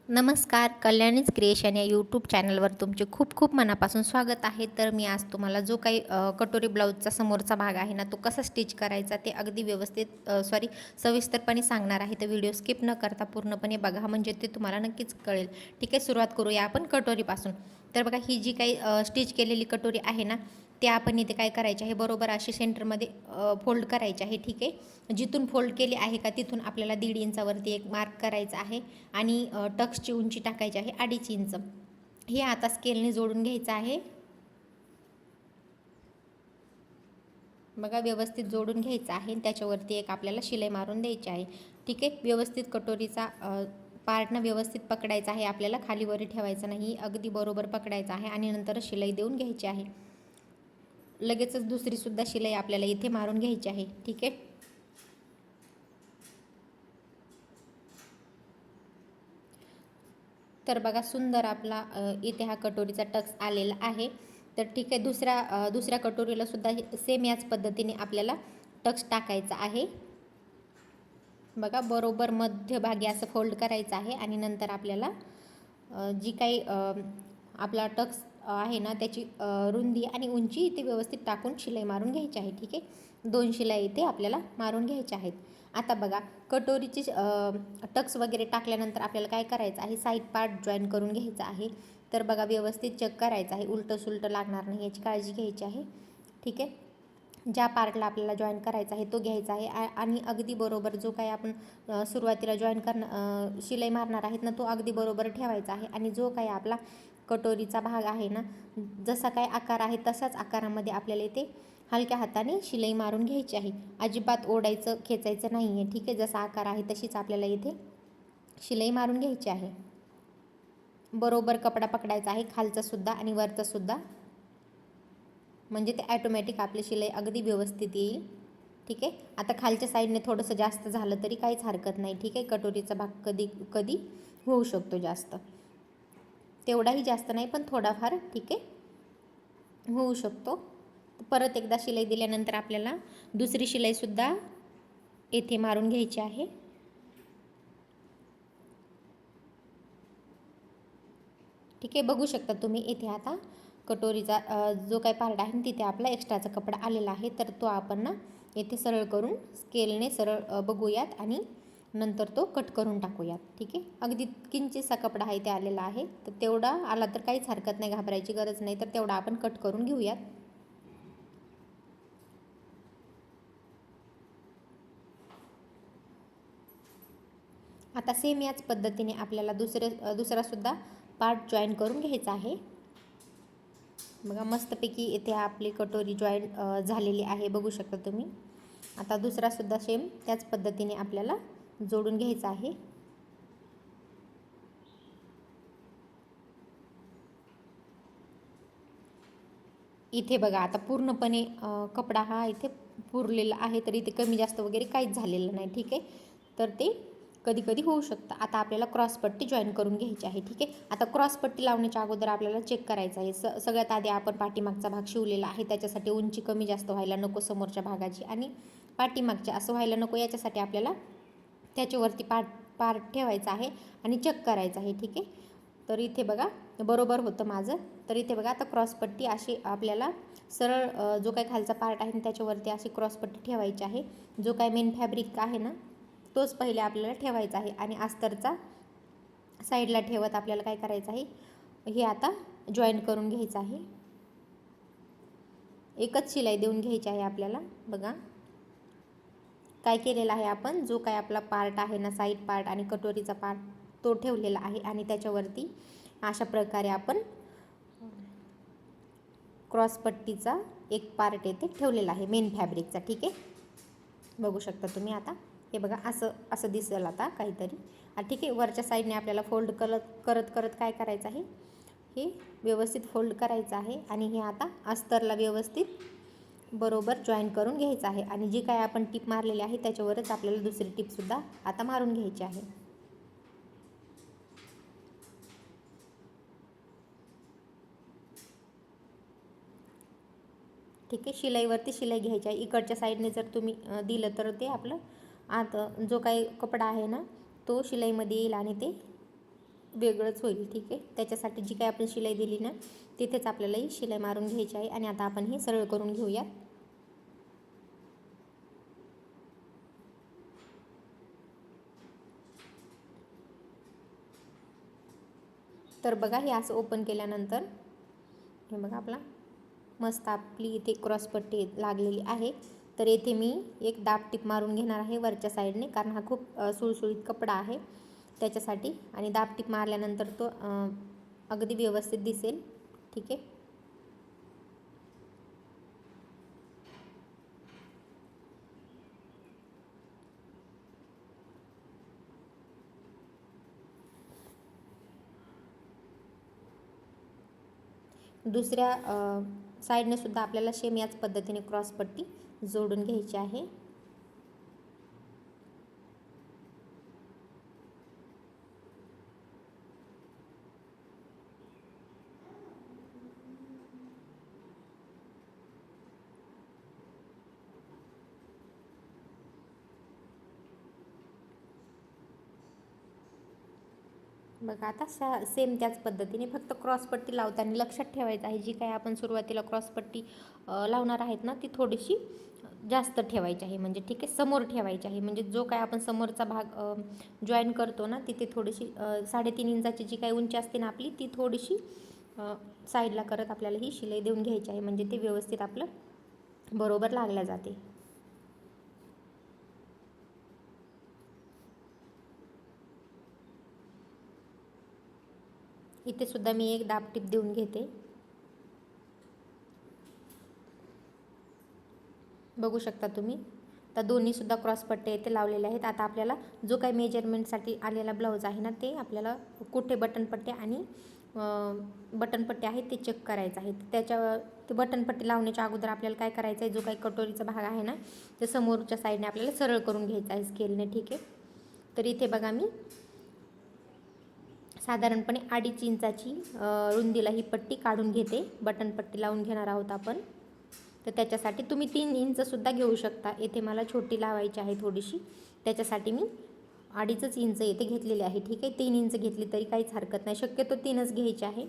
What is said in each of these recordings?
नमस्कार, कल्याणीज क्रिएशन या यूट्यूब चॅनलवर तुमचे खूप खूप मनापासून स्वागत आहे. तर मी आज तुम्हाला जो काही कटोरी ब्लाऊजचा समोरचा भाग आहे ना, तो कसा स्टिच करायचा ते अगदी व्यवस्थित सविस्तरपणे सांगणार आहे. तर व्हिडिओ स्किप न करता पूर्णपणे बघा, म्हणजे ते तुम्हाला नक्कीच कळेल. ठीक आहे, सुरुवात करूया आपण कटोरीपासून. तर बघा, ही जी काही स्टिच केलेली कटोरी आहे ना, ते आपण इथे काय करायचे आहे, बरोबर अशी सेंटरमध्ये फोल्ड करायचे आहे. ठीक आहे, जिथून फोल्ड केली आहे का तिथून आपल्याला 1.5 इंचावरती एक मार्क करायचा आहे आणि टक्सची उंची टाकायची आहे 2.5 इंच. हे आता स्केलने जोडून घ्यायचं आहे. बघा, व्यवस्थित जोडून घ्यायचं आहे. त्याच्यावरती एक आपल्याला शिलाई मारून द्यायची आहे. ठीक आहे, व्यवस्थित कटोरीचा पार्टनं व्यवस्थित पकडायचा आहे. आपल्याला खालीवर ठेवायचं नाही, अगदी बरोबर पकडायचं आहे आणि नंतर शिलाई देऊन घ्यायची आहे. लगेचच दुसरीसुद्धा शिलाई आपल्याला इथे मारून घ्यायची आहे. ठीक आहे, तर बघा, सुंदर आपला इथे हा कटोरीचा टक्स आलेला आहे. तर ठीक आहे, दुसऱ्या कटोरीला सुद्धा सेम याच पद्धतीने आपल्याला टक्स टाकायचा आहे. बघा, बरोबर मध्यभागी असं फोल्ड करायचं आहे आणि नंतर आपल्याला जी काही आपला टक्स आहे ना, त्याची रुंदी आणि उंची इथे व्यवस्थित टाकून शिलाई मारून घ्यायची आहे. ठीक आहे, 2 शिलाई इथे आपल्याला मारून घ्यायच्या आहेत. आता बघा, कटोरीची टक्स वगैरे टाकल्यानंतर आपल्याला काय करायचं आहे, साईड पार्ट जॉईन करून घ्यायचा आहे. तर बघा, व्यवस्थित चेक करायचं आहे, उलटं सुलटं लागणार नाही याची काळजी घ्यायची आहे. ठीक आहे, ज्या पार्टला आपल्याला जॉईन करायचा आहे तो घ्यायचा आहे आणि अगदी बरोबर जो काही आपण सुरुवातीला जॉईन शिलाई मारणार आहेत ना, तो अगदी बरोबर ठेवायचा आहे. आणि जो काही आपला कटोरीचा भाग आहे ना, जसा काय आकार आहे तसाच आकारामध्ये आपल्याला इथे हलक्या हाताने शिलाई मारून घ्यायची आहे. अजिबात ओढायचं खेचायचं नाही आहे. ठीक आहे, जसा आकार आहे तशीच आपल्याला इथे शिलाई मारून घ्यायची आहे. बरोबर कपडा पकडायचा आहे, खालचा सुद्धा आणि वरचा सुद्धा, म्हणजे ते ॲटोमॅटिक आपली शिलाई अगदी व्यवस्थित येईल. ठीक आहे, आता खालच्या साईडने थोडंसं जास्त झालं तरी काहीच हरकत नाही. ठीक आहे, कटोरीचा भाग कधी कधी होऊ शकतो जास्त, तेवढाही जास्त नाही पण थोडाफार ठीक आहे होऊ शकतो. परत एकदा शिलाई दिल्यानंतर आपल्याला दुसरी शिलाईसुद्धा येथे मारून घ्यायची आहे. ठीक आहे, बघू शकता तुम्ही इथे आता कटोरीचा जो काही पार्ट आहे तिथे आपला एक्स्ट्राचा कपडा आलेला आहे. तर तो आपण ना येथे सरळ करून स्केलने सरळ बघूयात आणि नंतर तो कट करून टाकूयात. ठीक आहे, अगदी किंचितसा कपडा आहे ते आलेला आहे, तर तेवढा आला तर काहीच हरकत नाही, घाबरायची गरज नाही. तर तेवढा आपण कट करून घेऊयात. आता सेम याच पद्धतीने आपल्याला दुसरासुद्धा पार्ट जॉईन करून घ्यायचा आहे. बघा, मस्तपैकी इथे आपली कटोरी जॉईन झालेली आहे, बघू शकता तुम्ही. आता दुसरासुद्धा सेम त्याच पद्धतीने आपल्याला जोडून घ्यायचा आहे. इथे बघा, आता पूर्णपणे कपडा हा इथे पुरलेला आहे, तर इथे कमी जास्त वगैरे काहीच झालेलं नाही. ठीक आहे, तर ते कधी कधी होऊ शकतं. आता आपल्याला क्रॉसपट्टी जॉईन करून घ्यायची आहे. ठीक आहे, आता क्रॉसपट्टी लावण्याच्या अगोदर आपल्याला चेक करायचं आहे. सगळ्यात आधी आपण पाठीमागचा भाग शिवलेला आहे, त्याच्यासाठी उंची कमी जास्त व्हायला नको समोरच्या भागाची आणि पाठीमागच्या असं व्हायला नको, याच्यासाठी आपल्याला त्याच्यावरती पार्ट ठेवायचा आहे आणि चेक करायचं आहे. ठीक आहे, तर इथे बघा बरोबर होतं माझं. तर इथे बघा, आता क्रॉसपट्टी अशी आपल्याला सरळ जो काही खालचा पार्ट आहे त्याच्यावरती अशी क्रॉसपट्टी ठेवायची आहे. जो काही मेन फॅब्रिक आहे ना, तोच पहिले आपल्याला ठेवायचा आहे आणि अस्तरचा साईडला ठेवत आपल्याला काय करायचं आहे, हे आता जॉईन करून घ्यायचं आहे. एकच शिलाई देऊन घ्यायची आहे आपल्याला. बघा, काय केलेलं आहे आपण, जो काय आपला पार्ट आहे ना, साईड पार्ट आणि कटोरीचा पार्ट, तो ठेवलेला आहे आणि त्याच्यावरती अशा प्रकारे आपण क्रॉसपट्टीचा एक पार्ट येथे ठेवलेला आहे मेन फॅब्रिकचा. ठीक आहे, बघू शकता तुम्ही. आता हे बघा, असं असं दिसेल आता काहीतरी. ठीक आहे, वरच्या साईडने आपल्याला फोल्ड करत करत काय करायचं आहे, हे व्यवस्थित फोल्ड करायचं आहे आणि हे आता अस्तरला व्यवस्थित बरोबर जॉईन करून घ्यायचं आहे. आणि जी काय आपण टीप मारलेली आहे त्याच्यावरच आपल्याला दुसरी टीपसुद्धा आता मारून घ्यायची आहे. ठीक आहे, शिलाईवरती शिलाई घ्यायची आहे. इकडच्या साईडने जर तुम्ही दिलं तर ते आपलं आत जो काही कपडा आहे ना, तो शिलाईमध्ये येईल आणि ते वेगळंच होईल. ठीक आहे, त्याच्यासाठी जी काही आपण शिलाई दिली ना तिथेच आपल्याला ही शिलाई मारून घ्यायची आहे. आणि आता आपण हे सरळ करून घेऊया. तर बघा, हे असं ओपन केल्यानंतर हे बघा आपला मस्त आपली इथे क्रॉसपट्टी लागलेली आहे. तर येथे मी एक दाब टीप मारून घेणार आहे वरच्या साईडने, कारण हा खूप सुळसुळीत कपडा आहे त्याच्यासाठी. आणि दाब टीप मारल्यानंतर तो अगदी व्यवस्थित दिसेल. ठीक आहे, दुसऱ्या साईडने सुद्धा आपल्याला सेम याच पद्धतीने क्रॉसपट्टी जोडून घ्यायची आहे. बघा, आता सेम त्याच पद्धतीने फक्त क्रॉसपट्टी लावताना लक्षात ठेवायचं आहे, जी काही आपण सुरुवातीला क्रॉसपट्टी लावणार आहेत ना ती थोडीशी जास्त ठेवायची आहे. म्हणजे ठीक आहे, समोर ठेवायची आहे. म्हणजे जो काय आपण समोरचा भाग जॉईन करतो ना तिथे थोडीशी 3.5 इंचाची जी काही उंची असते ना आपली, ती थोडीशी साईडला करत आपल्याला ही शिलाई देऊन घ्यायची आहे. म्हणजे ते व्यवस्थित आपलं बरोबर लागल्या जाते. इथे सुद्धा मी एक दाब टीप देऊन घेते. बघू शकता तुम्ही, तर दोन्ही सुद्धा क्रॉसपट्टे इथे लावलेले आहेत. आता आपल्याला जो काही मेजरमेंटसाठी आलेला ब्लाऊज आहे ना ते आपल्याला कुठे बटनपट्टी आणि बटनपट्टी आहे ते चेक करायचं आहे. ते बटनपट्टी लावण्याच्या अगोदर आपल्याला काय करायचं आहे, जो काही कटोरीचा भाग आहे ना ते समोरच्या साईडने आपल्याला सरळ करून घ्यायचा आहे स्केलने. ठीक आहे, तर इथे बघा मी साधारणपणे 2.5 इंचाची रुंदीला ही पट्टी काढून घेते. बटनपट्टी लावून घेणार आहोत आपण. तर त्याच्यासाठी तुम्ही 3 इंचसुद्धा घेऊ शकता. येथे मला छोटी लावायची आहे थोडीशी, त्याच्यासाठी मी 2.5 इंच येथे घेतलेले आहे. ठीक आहे, 3 इंच घेतली तरी काहीच हरकत नाही. शक्यतो 3च घ्यायची आहे,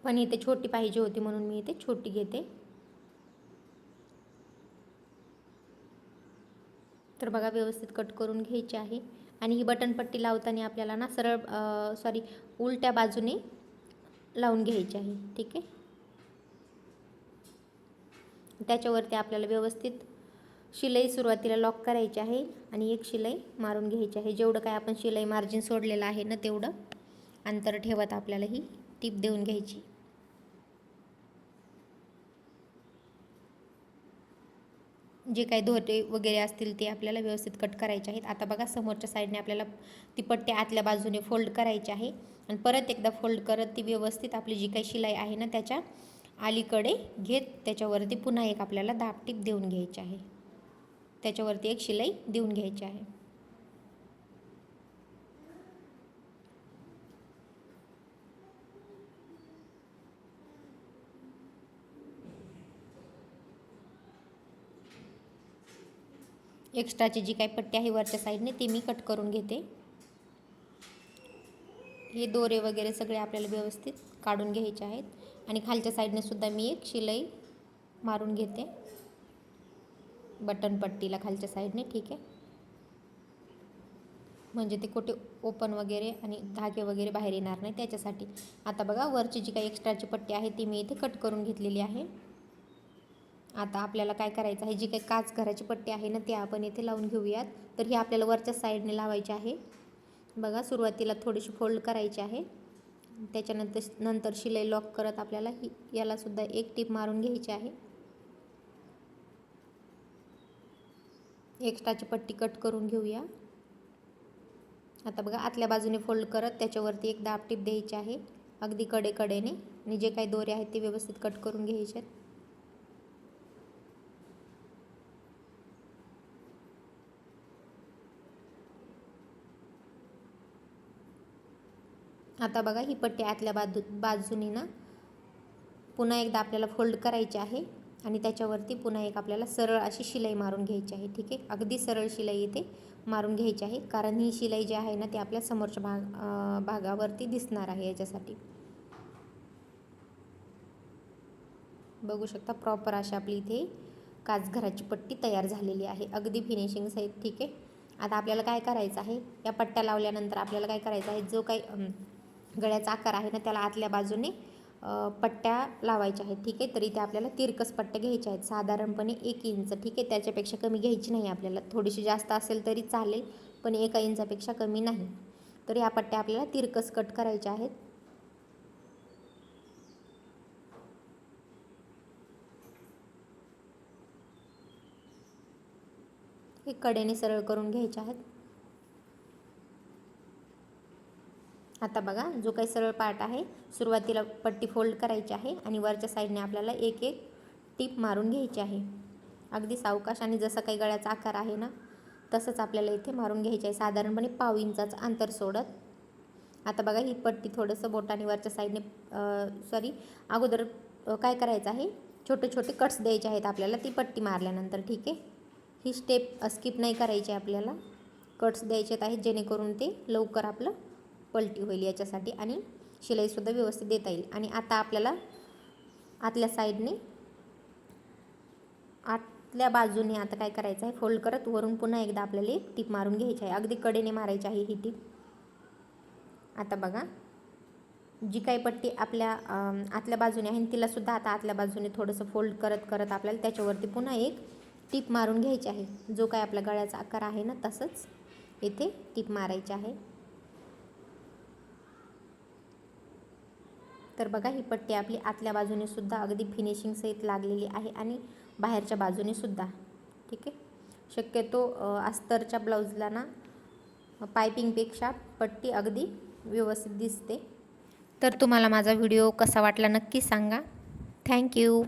पण इथे छोटी पाहिजे होती म्हणून मी इथे छोटी घेते. तर बघा, व्यवस्थित कट करून घ्यायची आहे. आणि ही बटनपट्टी लावताना आपल्याला ना उलट्या बाजूने लावून घ्यायची आहे. ठीक आहे, त्याच्यावरती आपल्याला व्यवस्थित शिलाई सुरुवातीला लॉक करायची आहे आणि एक शिलाई मारून घ्यायची आहे. जेवढं काय आपण शिलाई मार्जिन सोडलेलं आहे ना तेवढं अंतर ठेवत आपल्याला ही टीप देऊन घ्यायची. जे काही दोरे वगैरे असतील ते आपल्याला व्यवस्थित कट करायचे आहेत. आता बघा, समोरच्या साईडने आपल्याला ती पट्टी आतल्या बाजूने फोल्ड करायची आहे आणि परत एकदा फोल्ड करत ती व्यवस्थित आपली जी काही शिलाई आहे ना त्याच्या अलीकडे घेत त्याच्यावरती पुन्हा एक आपल्याला दाब टीप देऊन घ्यायची आहे. त्याच्यावरती एक शिलाई देऊन घ्यायची आहे. एक्स्ट्राची जी काही पट्टी आहे वरच्या साईडने ती मी कट करून घेते. हे दोरे वगैरे सगळे आपल्याला व्यवस्थित काढून घ्यायचे आहेत. आणि खालच्या साईडने सुद्धा मी एक शिलाई मारून घेते बटन पट्टीला खालच्या साईडने. ठीक आहे, म्हणजे ते कुठे ओपन वगैरे आणि धागे वगैरे बाहेर येणार नाही त्याच्यासाठी. आता बघा, वरची जी काही एक्स्ट्राची पट्टी आहे ती मी इथे कट करून घेतलेली आहे. आता आपल्याला काय करायचं आहे, जी काही काच घराची पट्टी आहे ना ती आपण इथे लावून घेऊयात. तर ही आपल्याला वरच्या साईडने लावायची आहे. बघा, सुरुवातीला थोडीशी फोल्ड करायची आहे, त्याच्यानंतर शिलाई लॉक करत आपल्याला याला सुद्धा एक टीप मारून घ्यायची आहे. एक्स्ट्राची पट्टी कट करून घेऊया. आता बघा, आतल्या बाजूने फोल्ड करत त्याच्यावरती एक दाब टीप द्यायची आहे अगदी कडेने. आणि जे काही दोरे आहेत ते व्यवस्थित कट करून घ्यायचे आहेत. आता बघा, ही पट्टी आतल्या बाजूने ना पुन्हा एकदा आपल्याला फोल्ड करायची आहे आणि त्याच्यावरती पुन्हा एक आपल्याला सरळ अशी शिलाई मारून घ्यायची आहे. ठीक आहे, अगदी सरळ शिलाई इथे मारून घ्यायची आहे, कारण ही शिलाई जी आहे ना ती आपल्या समोरच्या भागावरती दिसणार आहे. याच्यासाठी बघू शकता प्रॉपर अशी आपली इथे काचघराची पट्टी तयार झालेली आहे, अगदी फिनिशिंग सहित. ठीक आहे, आता आपल्याला काय करायचं आहे, या पट्ट्या लावल्यानंतर आपल्याला काय करायचं आहे, जो काही गळ्याचा आकार आहे ना त्याला आतल्या बाजूने पट्ट्या लावायच्या आहेत. ठीक आहे, तरी ते आपल्याला तिरकस पट्ट्या घ्यायच्या आहेत, साधारणपणे 1 इंच. ठीक आहे, त्याच्यापेक्षा कमी घ्यायची नाही आपल्याला, थोडीशी जास्त असेल तरी चालेल, पण 1 इंचापेक्षा कमी नाही. तर ह्या पट्ट्या आपल्याला तिरकस कट करायच्या आहेत. हे कडेने सरळ करून घ्यायचे आहेत. आता बघा, जो काही सरळ पार्ट आहे सुरुवातीला पट्टी फोल्ड करायची आहे आणि वरच्या साईडने आपल्याला एक एक टीप मारून घ्यायची आहे, अगदी सावकाश. आणि जसा काही गळ्याचा आकार आहे ना तसंच आपल्याला इथे मारून घ्यायचे आहे, साधारणपणे पाव इंचाचं अंतर सोडत. आता बघा, ही पट्टी थोडंसं बोटाने वरच्या साईडने अगोदर काय करायचं आहे, छोटे छोटे कट्स द्यायचे आहेत आपल्याला ती पट्टी मारल्यानंतर. ठीक आहे, ही स्टेप स्किप नाही करायची आपल्याला, कट्स द्यायचे आहेत जेणेकरून ते लवकर आपलं पलटी होईल याच्यासाठी, आणि शिलाईसुद्धा व्यवस्थित देता येईल. आणि आता आपल्याला आतल्या साईडने आतल्या बाजूने आता काय करायचं आहे, फोल्ड करत वरून पुन्हा एकदा आपल्याला एक टीप मारून घ्यायची आहे, अगदी कडेने मारायची आहे ही टीप. आता बघा, जी काही पट्टी आपल्या आतल्या बाजूने आहे तिलासुद्धा आता आतल्या बाजूने थोडंसं फोल्ड करत करत आपल्याला त्याच्यावरती पुन्हा एक टीप मारून घ्यायची आहे, जो काय आपल्या गळ्याचा आकार आहे ना तसंच इथे टीप मारायची आहे. तर बघा, ही पट्टी आपली आतल्या बाजूने सुद्धा अगदी फिनिशिंग सहित लागलेली आहे आणि बाहेरच्या बाजूने सुद्धा. ठीक आहे, शक्यतो अस्तरच्या ब्लाऊजला ना पायपिंगपेक्षा पट्टी अगदी व्यवस्थित दिसते. तर तुम्हाला माझा व्हिडिओ कसा वाटला नक्की सांगा. थँक्यू.